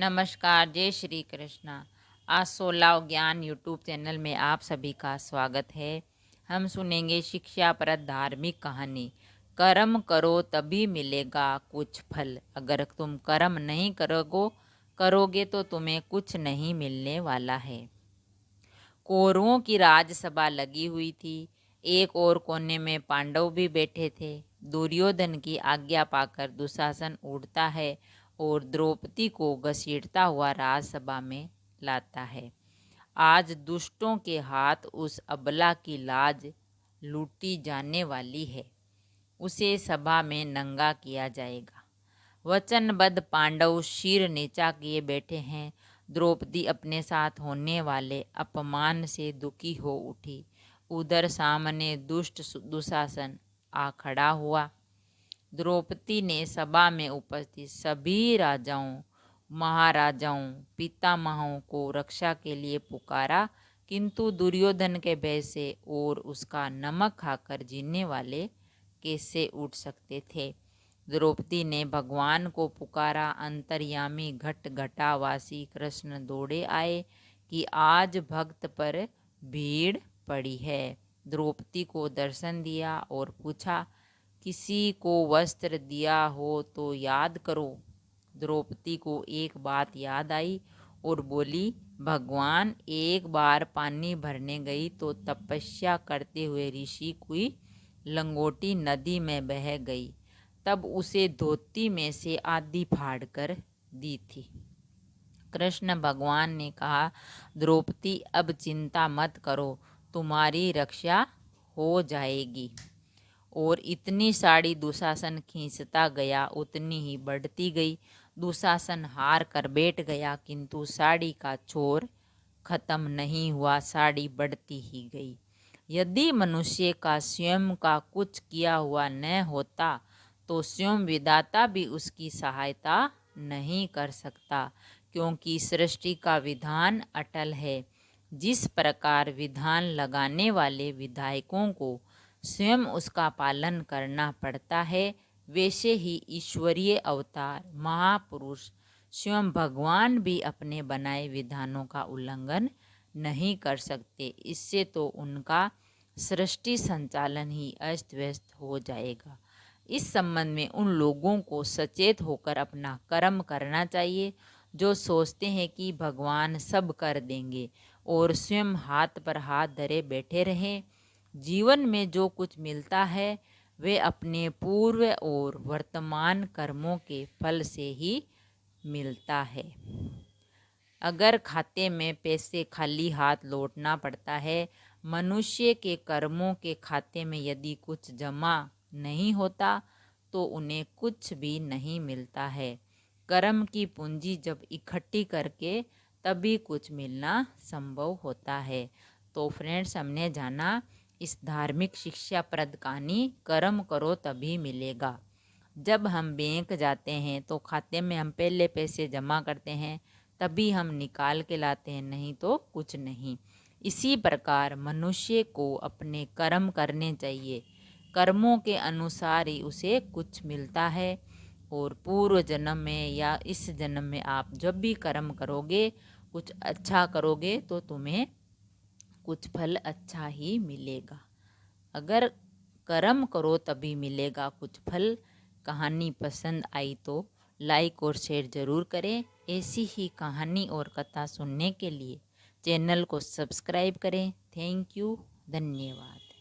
नमस्कार, जय श्री कृष्णा। आज 16 ज्ञान यूट्यूब चैनल में आप सभी का स्वागत है। हम सुनेंगे शिक्षाप्रद धार्मिक कहानी। कर्म करो तभी मिलेगा कुछ फल। अगर तुम कर्म नहीं करोगे तो तुम्हें कुछ नहीं मिलने वाला है। कौरवों की राजसभा लगी हुई थी। एक और कोने में पांडव भी बैठे थे। दुर्योधन की आज्ञा पाकर दुशासन उड़ता है और द्रौपदी को घसीटता हुआ राजसभा में लाता है। आज दुष्टों के हाथ उस अबला की लाज लूटी जाने वाली है। उसे सभा में नंगा किया जाएगा। वचनबद्ध पांडव सिर नीचा किए बैठे हैं। द्रौपदी अपने साथ होने वाले अपमान से दुखी हो उठी। उधर सामने दुष्ट दुशासन आ खड़ा हुआ। द्रौपदी ने सभा में उपस्थित सभी राजाओं, महाराजाओं, पितामहों को रक्षा के लिए पुकारा, किंतु दुर्योधन के भय से और उसका नमक खाकर जीने वाले कैसे उठ सकते थे। द्रौपदी ने भगवान को पुकारा। अंतर्यामी घट घटावासी कृष्ण दौड़े आए कि आज भक्त पर भीड़ पड़ी है। द्रौपदी को दर्शन दिया और पूछा, किसी को वस्त्र दिया हो तो याद करो। द्रौपदी को एक बात याद आई और बोली, भगवान, एक बार पानी भरने गई तो तपस्या करते हुए ऋषि की लंगोटी नदी में बह गई। तब उसे धोती में से आधी फाड़ कर दी थी। कृष्ण भगवान ने कहा, द्रौपदी, अब चिंता मत करो, तुम्हारी रक्षा हो जाएगी। और इतनी साड़ी दुशासन खींचता गया उतनी ही बढ़ती गई। दुशासन हार कर बैठ गया, किंतु साड़ी का छोर खत्म नहीं हुआ, साड़ी बढ़ती ही गई। यदि मनुष्य का स्वयं का कुछ किया हुआ न होता तो स्वयं विधाता भी उसकी सहायता नहीं कर सकता, क्योंकि सृष्टि का विधान अटल है। जिस प्रकार विधान लगाने वाले विधायकों को स्वयं उसका पालन करना पड़ता है, वैसे ही ईश्वरीय अवतार महापुरुष स्वयं भगवान भी अपने बनाए विधानों का उल्लंघन नहीं कर सकते। इससे तो उनका सृष्टि संचालन ही अस्त व्यस्त हो जाएगा। इस संबंध में उन लोगों को सचेत होकर अपना कर्म करना चाहिए जो सोचते हैं कि भगवान सब कर देंगे और स्वयं हाथ पर हाथ धरे बैठे रहें। जीवन में जो कुछ मिलता है वे अपने पूर्व और वर्तमान कर्मों के फल से ही मिलता है। अगर खाते में पैसे खाली हाथ लौटना पड़ता है, मनुष्य के कर्मों के खाते में यदि कुछ जमा नहीं होता तो उन्हें कुछ भी नहीं मिलता है। कर्म की पूंजी जब इकट्ठी करके तभी कुछ मिलना संभव होता है। तो फ्रेंड्स, हमने जाना इस धार्मिक शिक्षाप्रद कहानी, कर्म करो तभी मिलेगा। जब हम बैंक जाते हैं तो खाते में हम पहले पैसे जमा करते हैं, तभी हम निकाल के लाते हैं, नहीं तो कुछ नहीं। इसी प्रकार मनुष्य को अपने कर्म करने चाहिए। कर्मों के अनुसार ही उसे कुछ मिलता है। और पूर्व जन्म में या इस जन्म में आप जब भी कर्म करोगे, कुछ अच्छा करोगे तो तुम्हें कुछ फल अच्छा ही मिलेगा। अगर कर्म करो तभी मिलेगा कुछ फल। कहानी पसंद आई तो लाइक और शेयर ज़रूर करें। ऐसी ही कहानी और कथा सुनने के लिए चैनल को सब्सक्राइब करें। थैंक यू, धन्यवाद।